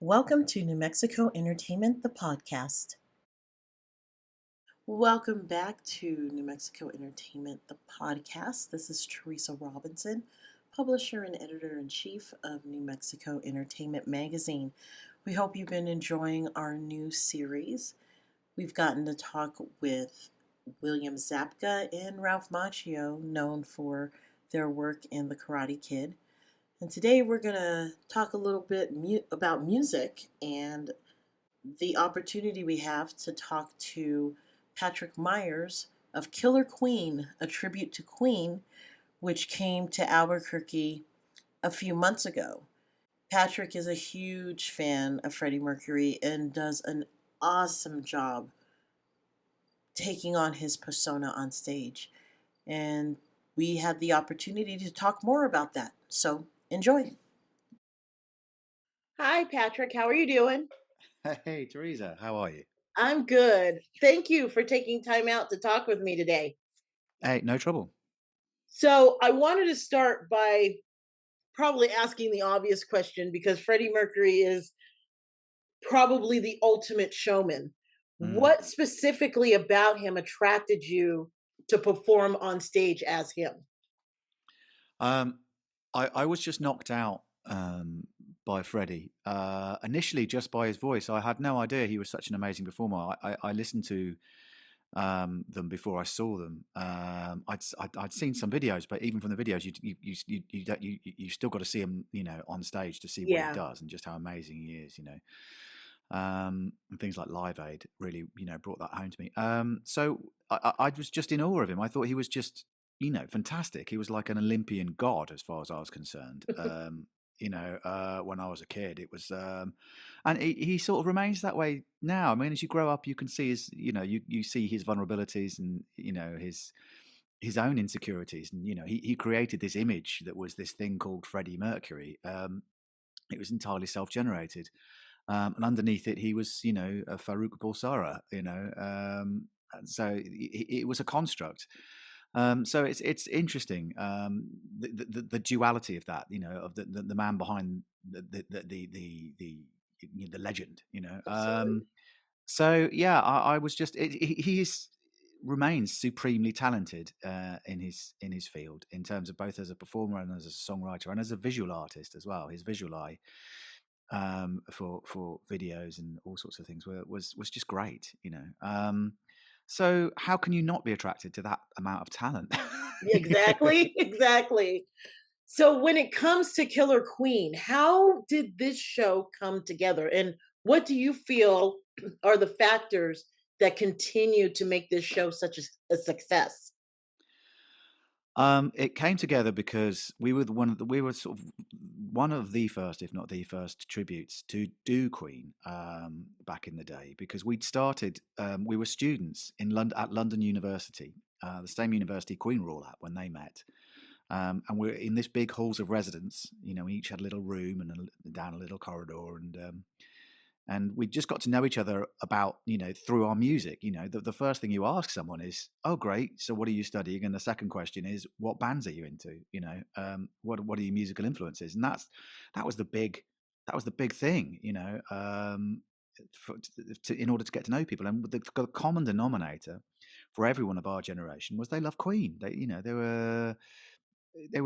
Welcome to New Mexico Entertainment, the podcast. Welcome back to New Mexico Entertainment, the podcast. This is Teresa Robinson, publisher and editor in chief of New Mexico Entertainment Magazine. We hope you've been enjoying our new series. We've gotten to talk with William Zabka and Ralph Macchio, known for their work in The Karate Kid. And today we're going to talk a little bit about music and the opportunity we have to talk to Patrick Myers of Killer Queen, a tribute to Queen, which came to Albuquerque a few months ago. Patrick is a huge fan of Freddie Mercury and does an awesome job taking on his persona on stage. And we had the opportunity to talk more about that. So enjoy. Hi, Patrick. How are you doing? Hey, Teresa, how are you? I'm good. Thank you for taking time out to talk with me today. Hey, no trouble. So, I wanted to start by probably asking the obvious question because Freddie Mercury is probably the ultimate showman. Mm. What specifically about him attracted you to perform on stage as him? Um, I was just knocked out by Freddie. Initially, just by his voice, I had no idea he was such an amazing performer. I listened to them before I saw them. I'd seen some videos, but even from the videos, you still got to see him, on stage to see what he Yeah. does and just how amazing he is. And things like Live Aid really, brought that home to me. So I was just in awe of him. I thought he was just, fantastic. He was like an Olympian god as far as I was concerned. When I was a kid, it was, and he sort of remains that way now. I mean, as you grow up, you can see his, you see his vulnerabilities and his own insecurities, and he created this image that was this thing called Freddie Mercury. It was entirely self-generated. And underneath it, he was, a Farouk Bulsara, and so it was a construct. So it's interesting, the duality of that, of the man behind the legend, Absolutely. So yeah, I was just he is remains supremely talented in his field in terms of both as a performer and as a songwriter and as a visual artist as well. His visual eye for videos and all sorts of things was just great. So how can you not be attracted to that amount of talent? Exactly. Exactly. So when it comes to Killer Queen, how did this show come together? And what do you feel are the factors that continue to make this show such a success? It came together because we were sort of one of the first, if not the first, tributes to do Queen back in the day. Because we'd started, we were students in at London University, the same university Queen were all at when they met, and we're in this big halls of residence. We each had a little room and down a little corridor, and we just got to know each other about, through our music. The first thing you ask someone is, oh great, so what are you studying? And the second question is, what bands are you into? What are your musical influences? And that was the big thing, in order to get to know people. And the common denominator for everyone of our generation was they love Queen. They were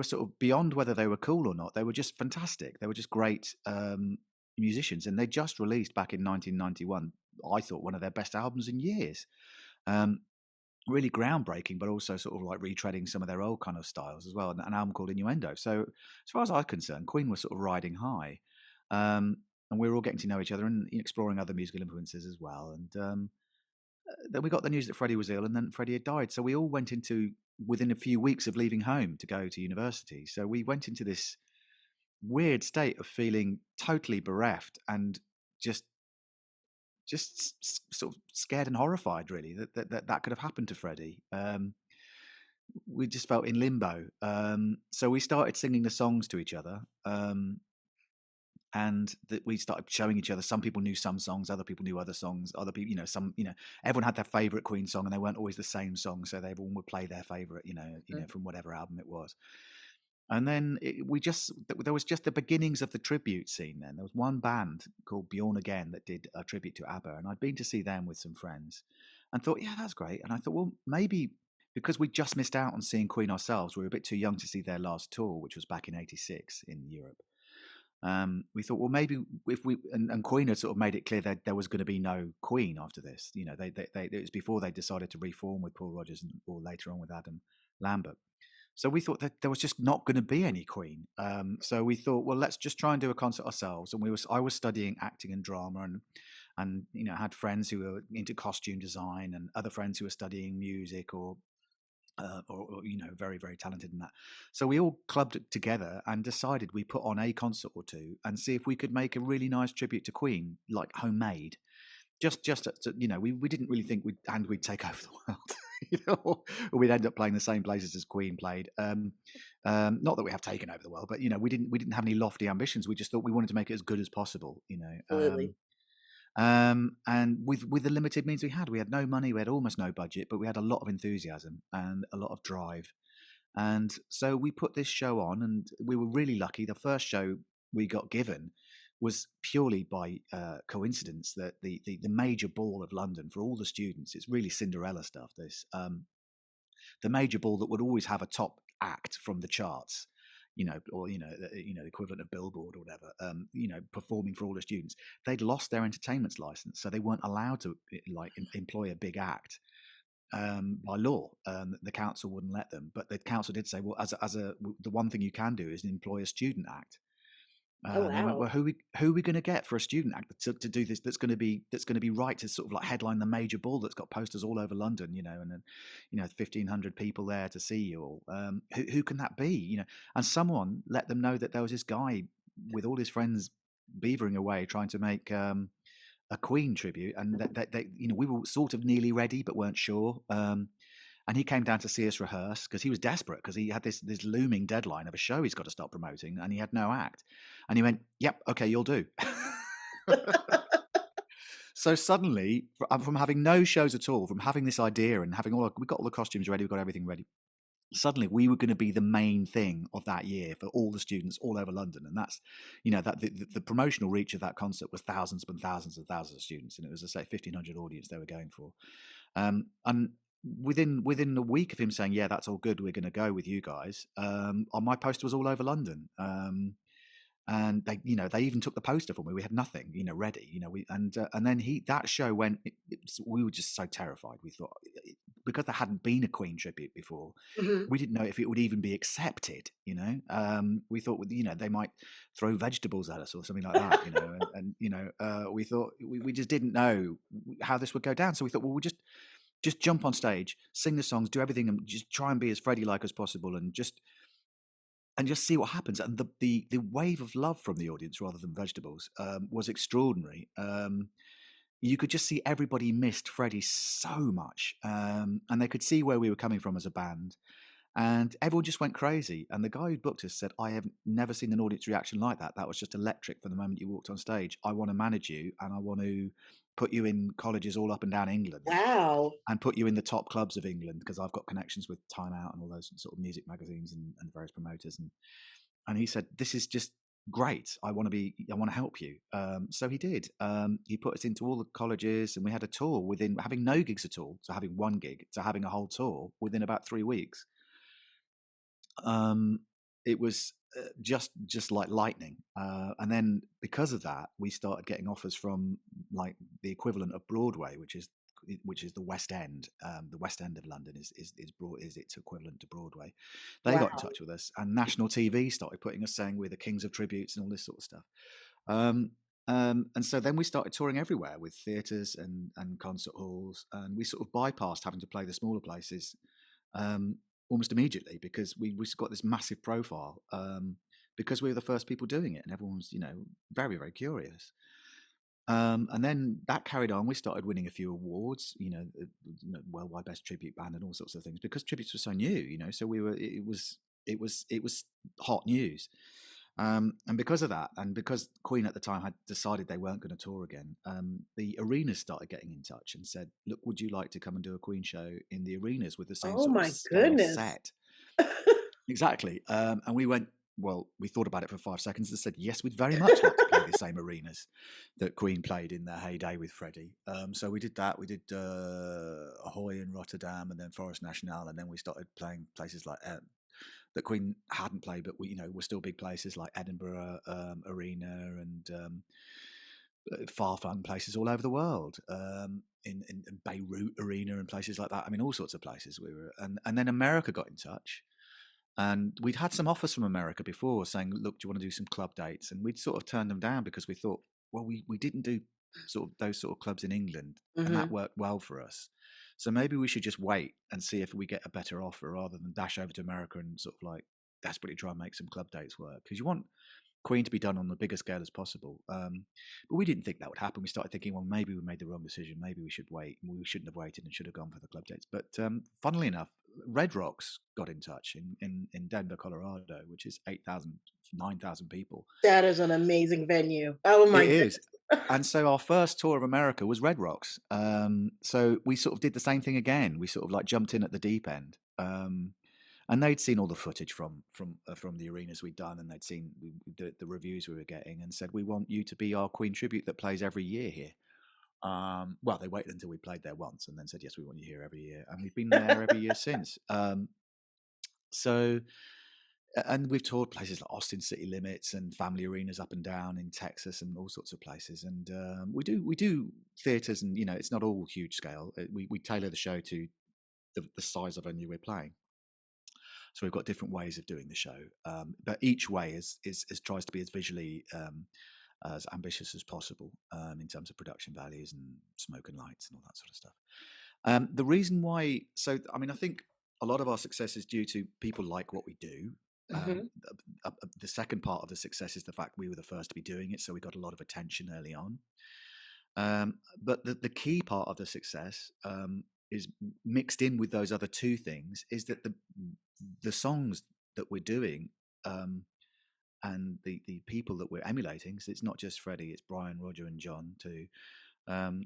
sort of beyond whether they were cool or not. They were just fantastic. They were just great musicians, and they just released back in 1991. I thought one of their best albums in years. Um, Really groundbreaking, but also sort of like retreading some of their old kind of styles as well. An album called Innuendo. So as far as I'm concerned, Queen was sort of riding high, and we were all getting to know each other and exploring other musical influences as well. And then we got the news that Freddie was ill, and then Freddie had died. So we all went into within a few weeks of leaving home to go to university. So we went into this weird state of feeling totally bereft and just sort of scared and horrified, really, that could have happened to Freddie. We just felt in limbo. So we started singing the songs to each other. And that we started showing each other. Some people knew some songs, other people knew other songs. Other people, everyone had their favorite Queen song, and they weren't always the same song. So everyone would play their favorite, from whatever album it was. And then there was just the beginnings of the tribute scene. Then there was one band called Bjorn Again that did a tribute to ABBA, and I'd been to see them with some friends, and thought, yeah, that's great. And I thought, well, maybe because we just missed out on seeing Queen ourselves, we were a bit too young to see their last tour, which was back in '86 in Europe. We thought, well, maybe if we and Queen had sort of made it clear that there was going to be no Queen after this. You know, it was before they decided to reform with Paul Rodgers or later on with Adam Lambert. So we thought that there was just not going to be any Queen. So we thought, well, let's just try and do a concert ourselves. And I was studying acting and drama, and had friends who were into costume design, and other friends who were studying music or very very talented in that. So we all clubbed it together and decided we put on a concert or two and see if we could make a really nice tribute to Queen, like homemade. Just we didn't really think we'd take over the world, or we'd end up playing the same places as Queen played. Not that we have taken over the world, but we didn't have any lofty ambitions. We just thought we wanted to make it as good as possible. Absolutely. And with the limited means we had no money, we had almost no budget, but we had a lot of enthusiasm and a lot of drive. And so we put this show on, and we were really lucky. The first show we got given was purely by coincidence that the major ball of London for all the students, it's really Cinderella stuff. This the major ball that would always have a top act from the charts, or the equivalent of Billboard or whatever, performing for all the students. They'd lost their entertainment's license, so they weren't allowed to employ a big act by law. The council wouldn't let them, but the council did say, well, the one thing you can do is employ a student act. Oh, And they went, wow. well, who are we going to get for a student act to do this? That's going to be right to sort of like headline the major ball that's got posters all over London, and then 1,500 people there to see you all. Who can that be? And someone let them know that there was this guy with all his friends beavering away trying to make a Queen tribute, and that we were sort of nearly ready but weren't sure. And he came down to see us rehearse because he was desperate, because he had this looming deadline of a show he's got to start promoting, and he had no act. And he went, "Yep, okay, you'll do." So suddenly, from having no shows at all, from having this idea and we got all the costumes ready, we got everything ready. Suddenly, we were going to be the main thing of that year for all the students all over London, and that's, that the promotional reach of that concert was thousands and thousands and thousands of students, and it was, say, 1,500 audience they were going for. And within a week of him saying, "Yeah, that's all good, we're going to go with you guys," on my poster was all over London. And they even took the poster for me. We had nothing, ready. And then that show went. We were just so terrified. We thought, because there hadn't been a Queen tribute before, Hmm. we didn't know if it would even be accepted. We thought, they might throw vegetables at us or something like that. We thought we just didn't know how this would go down. So we thought, well, we'll just jump on stage, sing the songs, do everything, and just try and be as Freddie-like as possible, and just see what happens. And the wave of love from the audience, rather than vegetables, was extraordinary. You could just see everybody missed Freddie so much, and they could see where we were coming from as a band, and everyone just went crazy. And the guy who booked us said, "I have never seen an audience reaction like that. That was just electric from the moment you walked on stage. I want to manage you, and I want to put you in colleges all up and down England, Wow. and put you in the top clubs of England, because I've got connections with Time Out and all those sort of music magazines and various promoters." And he said, "This is just great. I want to help you." So he did. He put us into all the colleges, and we had a tour within having no gigs at all, to having one gig, to having a whole tour within about 3 weeks. It was just like lightning. And then because of that, we started getting offers from like the equivalent of Broadway, which is the West End. The West End of London is its equivalent to Broadway. They got in Wow. touch with us, and national TV started putting us, saying we're the kings of tributes and all this sort of stuff. Um, and so then we started touring everywhere with theatres and concert halls, and we sort of bypassed having to play the smaller places um, almost immediately, because we got this massive profile, because we were the first people doing it, and everyone was very very curious. And then that carried on. We started winning a few awards, worldwide best tribute band and all sorts of things, because tributes were so new, So it was hot news. And because of that, and because Queen at the time had decided they weren't going to tour again, the arenas started getting in touch and said, "Look, would you like to come and do a Queen show in the arenas with the same Oh sort of my scale goodness. set?" exactly. And we went, well, we thought about it for 5 seconds and said, yes, we'd very much like to play the same arenas that Queen played in their heyday with Freddie. So we did that. We did Ahoy in Rotterdam and then Forest National. And then we started playing places like that Queen hadn't played, but were still big places like Edinburgh Arena and far-flung places all over the world, in Beirut Arena and places like that. I mean, all sorts of places we were. And then America got in touch. And we'd had some offers from America before saying, look, do you want to do some club dates? And we'd sort of turned them down because we thought, well, we didn't do sort of those sort of clubs in England, and that Hmm. worked well for us. So maybe we should just wait and see if we get a better offer rather than dash over to America and sort of like desperately try and make some club dates work. Because you want Queen to be done on the biggest scale as possible. But we didn't think that would happen. We started thinking, well, maybe we made the wrong decision. Maybe we should wait. We shouldn't have waited and should have gone for the club dates. But funnily enough, Red Rocks got in touch in Denver, Colorado, which is 8,000, 9,000 people. That is an amazing venue. Oh my It is. goodness. And so our first tour of America was Red Rocks. So we sort of did the same thing again. We sort of like jumped in at the deep end. And they'd seen all the footage from the arenas we'd done, and they'd seen the reviews we were getting, and said, "We want you to be our Queen tribute that plays every year here." Well, they waited until we played there once, and then said, "Yes, we want you here every year," and we've been there every year since. So, and we've toured places like Austin City Limits and Family Arenas up and down in Texas and all sorts of places, and we do theatres, and it's not all huge scale. We tailor the show to the size of venue we're playing. So we've got different ways of doing the show, but each way is tries to be as visually as ambitious as possible in terms of production values and smoke and lights and all that sort of stuff. The reason why, so I mean, I think a lot of our success is due to people like what we do. Hmm. The second part of the success is the fact we were the first to be doing it, so we got a lot of attention early on. But the key part of the success is mixed in with those other two things is that the songs that we're doing and the people that we're emulating. So it's not just Freddie, it's Brian, Roger, and John too.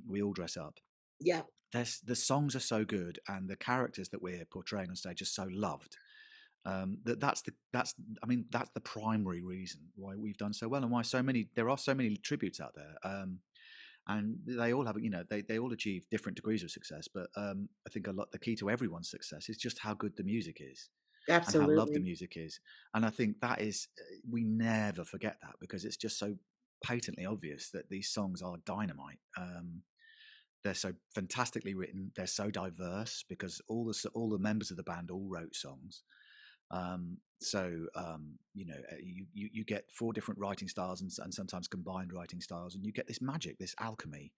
We all dress up. Yeah, The songs are so good, and the characters that we're portraying on stage are so loved. That's I mean that's the primary reason why we've done so well and why there are so many tributes out there. And they all have they all achieve different degrees of success, but I think the key to everyone's success is just how good the music is and how loved the absolutely. music is. And I think that is we never forget that because it's just so patently obvious that these songs are dynamite. They're so fantastically written, they're so diverse because all the members of the band all wrote songs. You get four different writing styles and sometimes combined writing styles, and you get this magic, this alchemy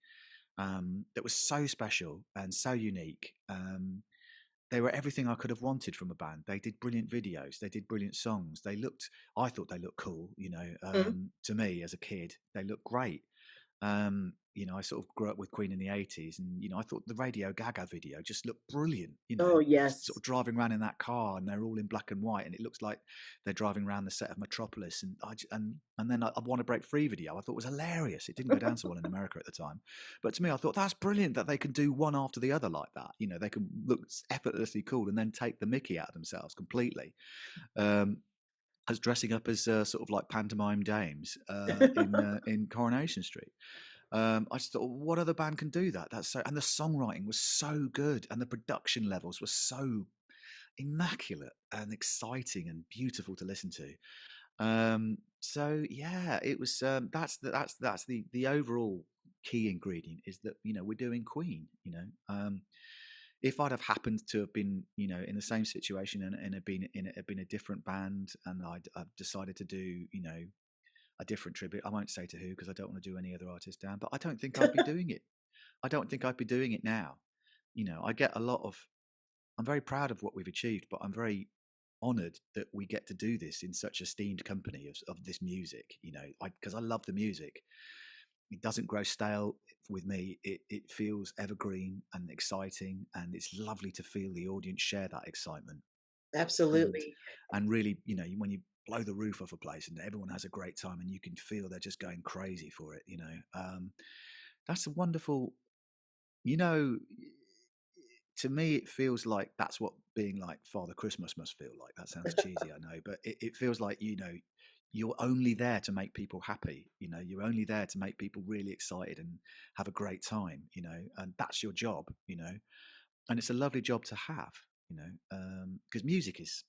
that was so special and so unique. They were everything I could have wanted from a band. They did brilliant videos. They did brilliant songs. I thought they looked cool. Mhm. To me as a kid, they looked great. I sort of grew up with Queen in the 80s, and I thought the Radio Gaga video just looked brilliant. Oh Sort yes. of driving around in that car, and they're all in black and white, and it looks like they're driving around the set of Metropolis. And then I Want to Break Free video I thought was hilarious. It didn't go down so well in America at the time, but to me I thought that's brilliant that they can do one after the other like that. They can look effortlessly cool and then take the Mickey out of themselves completely. Um, as dressing up as sort of like pantomime dames in Coronation Street. I just thought, what other band can do that? That's so, and the songwriting was so good, and the production levels were so immaculate and exciting and beautiful to listen to. So yeah, it was. That's the overall key ingredient is that we're doing Queen. If I'd have happened to have been in the same situation and had been a different band and I've decided to do a different tribute. I won't say to who because I don't want to do any other artist down, but I don't think I'd be doing it. I don't think I'd be doing it now. I get a lot of. I'm very proud of what we've achieved, but I'm very honoured that we get to do this in such esteemed company of this music. Because I love the music. It doesn't grow stale with me. It feels evergreen and exciting, and it's lovely to feel the audience share that excitement and Absolutely. really when you blow the roof off a place and everyone has a great time and you can feel they're just going crazy for it. That's a wonderful you know to me, it feels like that's what being like Father Christmas must feel like. That sounds cheesy, I know, but it feels like, you're only there to make people happy. You're only there to make people really excited and have a great time, and that's your job, and it's a lovely job to have, because music is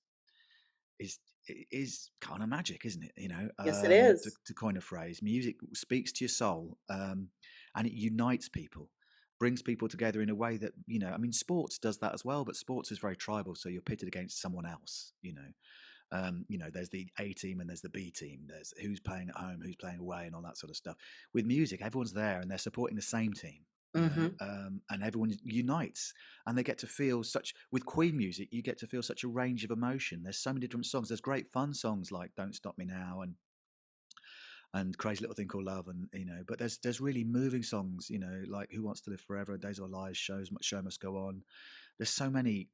is kind of magic, isn't it? Yes, it To, is. to coin a phrase, music speaks to your soul, and it unites people, brings people together in a way that, I mean, sports does that as well, but sports is very tribal, so you're pitted against someone else. There's the A team and there's the B team. There's who's playing at home, who's playing away, and all that sort of stuff. With music, everyone's there and they're supporting the same team. Hmm. And everyone unites, and they get to feel such. With Queen music, you get to feel such a range of emotion. There's so many different songs. There's great fun songs like "Don't Stop Me Now" and "Crazy Little Thing Called Love," and but there's really moving songs. Like "Who Wants to Live Forever," "Days of Our Lives," "Show Must Go On." There's so many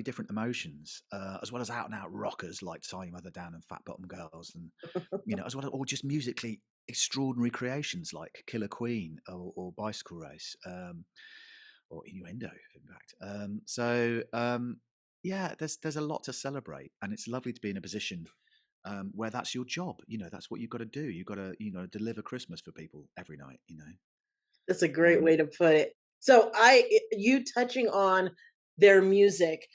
different emotions, as well as out and out rockers like "Tie Your Mother Down" and "Fat Bottom Girls," and as well as, or just musically extraordinary creations like "Killer Queen" or "Bicycle Race," or "Innuendo," in fact. Yeah, there's a lot to celebrate, and it's lovely to be in a position where that's your job. That's what you've got to do. You've got to deliver Christmas for people every night. That's a great Um, way to put it. So you touching on their music,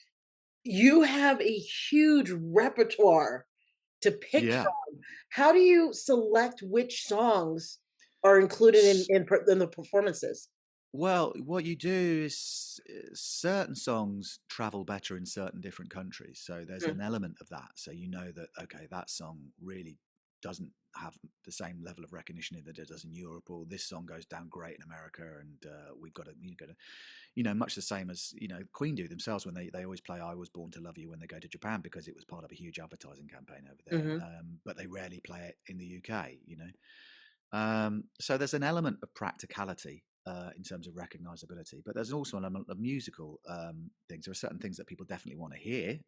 you have a huge repertoire to pick yeah. from. How do you select which songs are included in the performances? Well, what you do is certain songs travel better in certain different countries. So there's an Mm, element of that. So you know that, okay, that song really doesn't have the same level of recognition that it does in Europe, or this song goes down great in America, and we've got to, much the same as Queen do themselves when they always play "I Was Born to Love You" when they go to Japan because it was part of a huge advertising campaign over there. mhm. But they rarely play it in the UK. So there's an element of practicality in terms of recognizability, but there's also an element of musical things. There are certain things that people definitely want to hear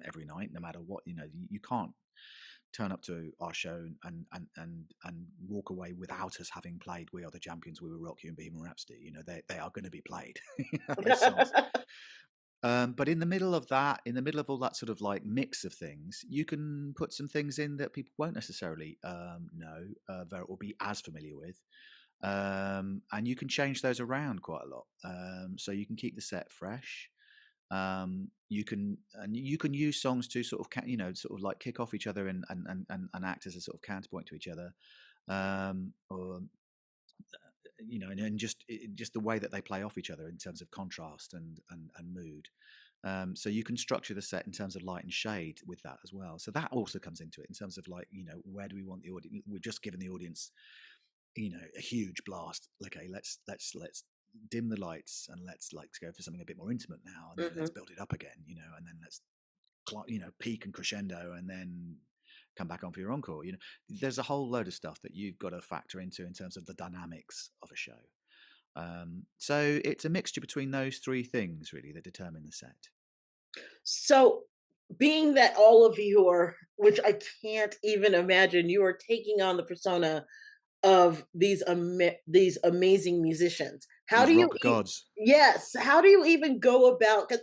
every night, no matter what. You can't turn up to our show and walk away without us having played "We Are the Champions," "We Will Rock You," and "Bohemian Rhapsody." They are going to be played. Those songs. But in the middle of that, in the middle of all that sort of like mix of things, you can put some things in that people won't necessarily know or be as familiar with, and you can change those around quite a lot. So you can keep the set fresh. You can use songs to sort of sort of like kick off each other and act as a sort of counterpoint to each other, or and just the way that they play off each other in terms of contrast and mood. So you can structure the set in terms of light and shade with that as well. So that also comes into it in terms of like where do we want the audience? We're just giving the audience a huge blast. Okay, let's dim the lights and let's go for something a bit more intimate now, and then let's Mhm. build it up again. And then let's peak and crescendo, and then come back on for your encore. There's a whole load of stuff that you've got to factor into in terms of the dynamics of a show. So it's a mixture between those three things really that determine the set. So, being that all of you are, which I can't even imagine, you are taking on the persona of these amazing musicians. How These do you rock gods. yes, how do you even go about, cuz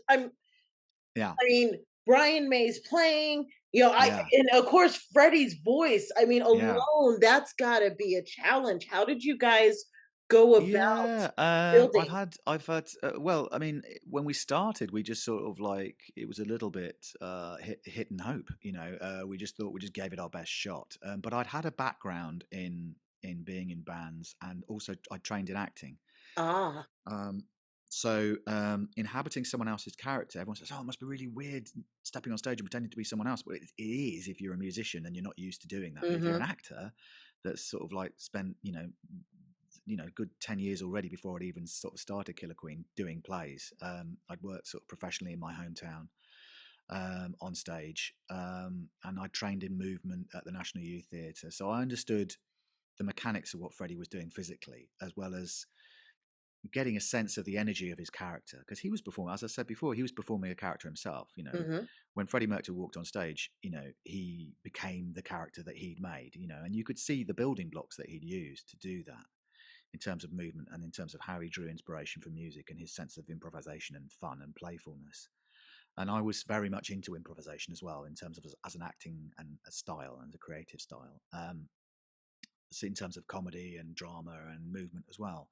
Yeah, I mean, Brian May's playing, yeah, and of course Freddie's voice. I mean, yeah. alone that's got to be a challenge. How did you guys go about Yeah, building? I've had. Well, I mean, when we started, we just sort of like it was a little bit hit and hope. We just thought we just gave it our best shot. But I'd had a background in being in bands, and also I trained in acting. Ah. Um, inhabiting someone else's character, everyone says, "Oh, it must be really weird stepping on stage and pretending to be someone else." But it is if you're a musician and you're not used to doing that. But if you're an Mhm. actor that's sort of like spent, good 10 years already before I'd even sort of started Killer Queen doing plays. I'd worked sort of professionally in my hometown on stage, and I trained in movement at the National Youth Theatre. So I understood the mechanics of what Freddie was doing physically, as well as getting a sense of the energy of his character, because he was performing, as I said before, he was performing a character himself. Mhm. When Freddie Mercury walked on stage, he became the character that he'd made. And you could see the building blocks that he'd used to do that in terms of movement and in terms of how he drew inspiration from music and his sense of improvisation and fun and playfulness. And I was very much into improvisation as well in terms of as an acting and a style and a creative style. So in terms of comedy and drama and movement as well.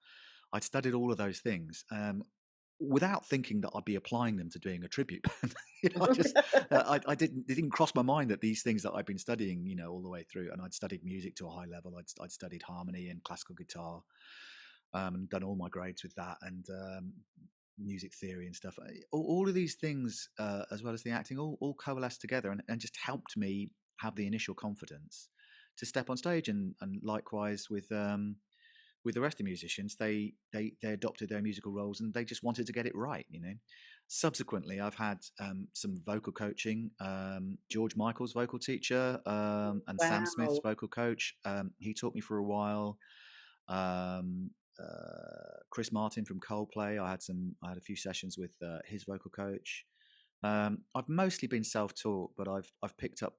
I'd studied all of those things without thinking that I'd be applying them to doing a tribute band. I just, I didn't, it didn't cross my mind that these things that I'd been studying, all the way through, and I'd studied music to a high level. I'd studied harmony and classical guitar, and done all my grades with that, and music theory and stuff. All of these things, as well as the acting, all coalesced together and just helped me have the initial confidence to step on stage. And likewise with the rest of the musicians, they adopted their musical roles and they just wanted to get it right. Subsequently, I've had some vocal coaching. George Michael's vocal teacher, and Sam Smith's Wow. vocal coach. He taught me for a while. Um, Chris Martin from Coldplay. I had a few sessions with his vocal coach. I've mostly been self-taught, but I've picked up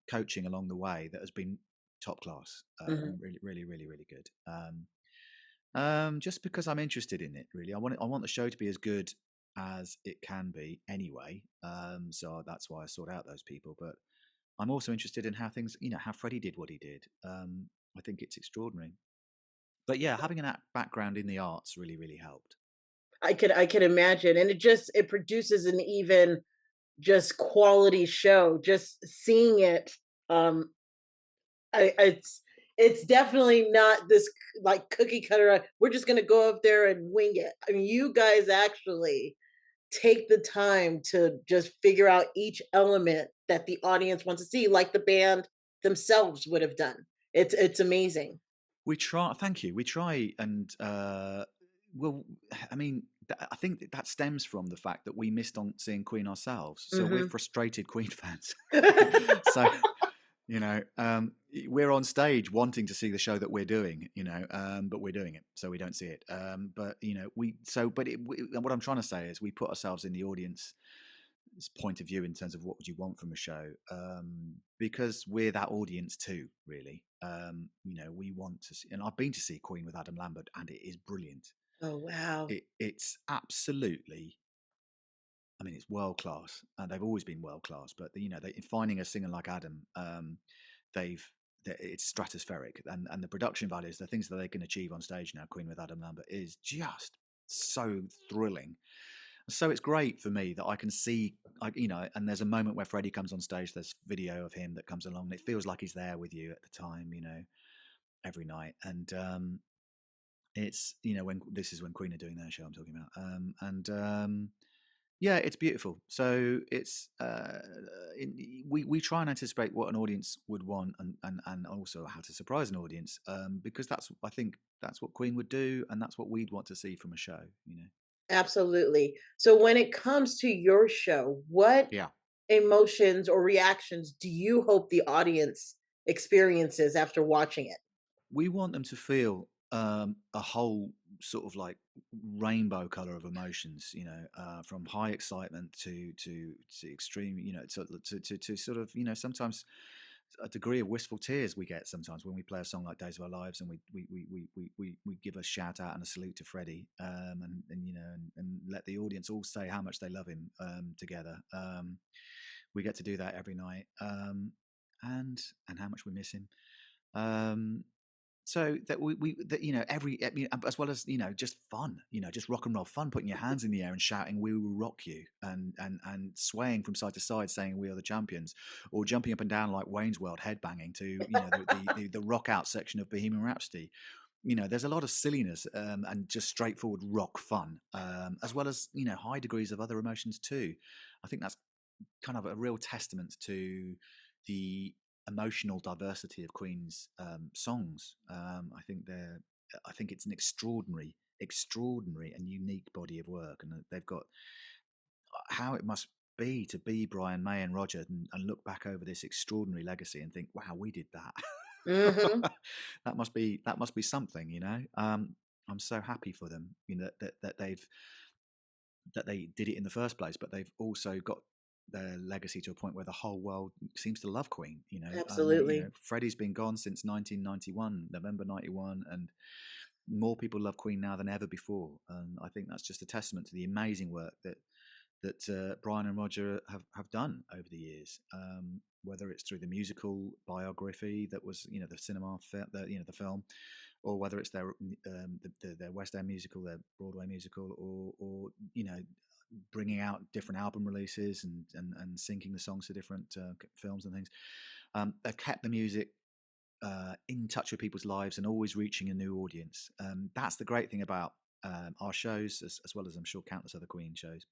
coaching along the way that has been top class. Mhm. Really, really, really, really good. Just because I'm interested in it, really. I want the show to be as good as it can be anyway. So that's why I sought out those people. But I'm also interested in how things, how Freddie did what he did. I think it's extraordinary. But yeah, having an background in the arts really, really helped. I could imagine, and it produces an even just quality show. Just seeing it, um, I, it's definitely not this like cookie cutter. We're just gonna go up there and wing it. I mean, you guys actually take the time to just figure out each element that the audience wants to see, like the band themselves would have done. It's amazing. We try. Thank you. We try, and well, I mean, I think that stems from the fact that we missed on seeing Queen ourselves, so we're Hmm. frustrated Queen fans. So we're on stage wanting to see the show that we're doing, but we're doing it, so we don't see it. But what I'm trying to say is we put ourselves in the audience point of view in terms of what would you want from a show, because we're that audience too, really. We want to see, and I've been to see Queen with Adam Lambert, and it is brilliant. Oh wow. It's absolutely, I mean, it's world class, and they've always been world class. But in finding a singer like Adam, they've it's stratospheric, and the production values, the things that they can achieve on stage now, Queen with Adam Lambert, is just so thrilling. So it's great for me that I can see, and there's a moment where Freddie comes on stage. There's video of him that comes along. And it feels like he's there with you at the time, every night. And it's when this is when Queen are doing their show, I'm talking about. Yeah, it's beautiful. So it's we try and anticipate what an audience would want, and also how to surprise an audience, because I think that's what Queen would do, and that's what we'd want to see from a show. Absolutely. So when it comes to your show, what Yeah. emotions or reactions do you hope the audience experiences after watching it? We want them to feel a whole sort of like rainbow color of emotions, from high excitement to extreme, to sort of, sometimes a degree of wistful tears we get sometimes when we play a song like Days of Our Lives, and we give a shout out and a salute to Freddie, and let the audience all say how much they love him, together. We get to do that every night, and how much we miss him. Um, so that we that every as well as just fun, just rock and roll fun, putting your hands in the air and shouting "We will rock you," and swaying from side to side saying "We are the champions," or jumping up and down like Wayne's World headbanging to the rock out section of Bohemian Rhapsody. There's a lot of silliness, and just straightforward rock fun, as well as high degrees of other emotions too. I think that's kind of a real testament to the emotional diversity of Queen's songs. I think it's an extraordinary and unique body of work, and they've got how it must be to be Brian May and Roger, and look back over this extraordinary legacy and think, "Wow, we did Hmm. that." That must be something. I'm so happy for them, that they did it in the first place, but they've also got their legacy to a point where the whole world seems to love Queen. Absolutely. Freddie's been gone since 1991, November 91, and more people love Queen now than ever before, and I think that's just a testament to the amazing work that Brian and Roger have done over the years. Whether it's through the musical biography that was, the cinema, the film, or whether it's their West End musical, their Broadway musical, or bringing out different album releases and syncing the songs to different films and things. They've kept the music in touch with people's lives and always reaching a new audience. That's the great thing about our shows, as well as I'm sure countless other Queen shows.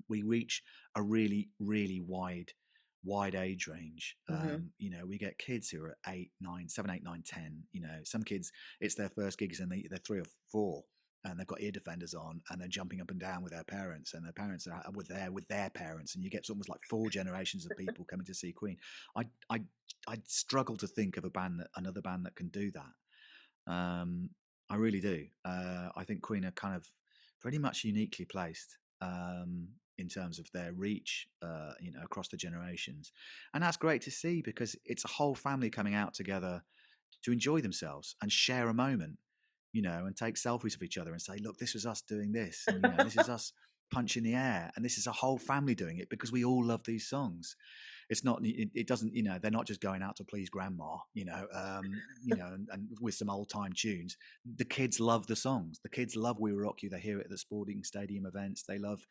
We reach a really, really wide age range. Hmm. We get kids who are 8, 9, 7, 8, 9, 10. Some kids, it's their first gigs and they're 3 or 4, and they've got ear defenders on and they're jumping up and down with their parents, and their parents are with their parents, and you get almost like 4 generations of people coming to see Queen. I I I struggle to think of another band that can do that. I really do. I think Queen are kind of pretty much uniquely placed in terms of their reach, across the generations, and that's great to see because it's a whole family coming out together to enjoy themselves and share a moment, and take selfies of each other and say, "Look, this was us doing this, and this is us punching the air, and this is a whole family doing it because we all love these songs." It's not, it doesn't, they're not just going out to please grandma, and with some old time tunes. The kids love the songs. The kids love We Will Rock You. They hear it at the sporting stadium events. They love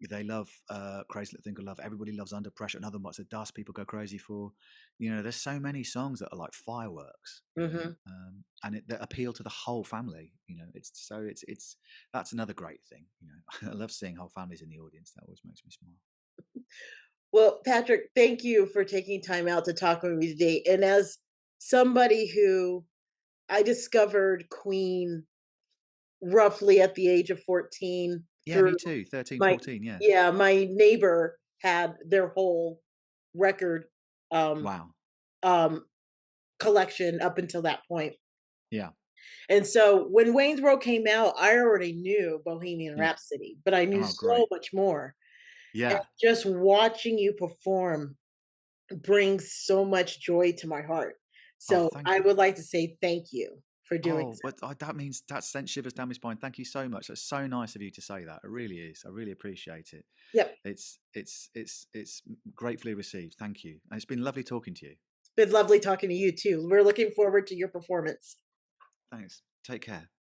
Crazy Little Thing Called Love. Everybody loves Under Pressure. Another Box of Dust people go crazy for. There's so many songs that are like fireworks, Hmm. that appeal to the whole family. It's that's another great thing. I love seeing whole families in the audience. That always makes me smile. Well, Patrick, thank you for taking time out to talk with me today. And as somebody who I discovered Queen roughly at the age of 14 Yeah, through me too. 13, my 14. Yeah. yeah, my neighbor had their whole record um Wow. um collection up until that point. Yeah. And so when Wayne's World came out, I already knew Bohemian Yeah. Rhapsody, but I knew Oh, so great. much more. And Yeah. just watching you perform brings so much joy to my heart. Oh, So thank I you. would like to say thank you for doing Oh, so. but that means that sent shivers down my spine. Thank you so much. That's so nice of you to say that. It really is. I really appreciate it. Yep. It's gratefully received. Thank you. And it's been lovely talking to you. It's been lovely talking to you too. We're looking forward to your performance. Thanks. Take care.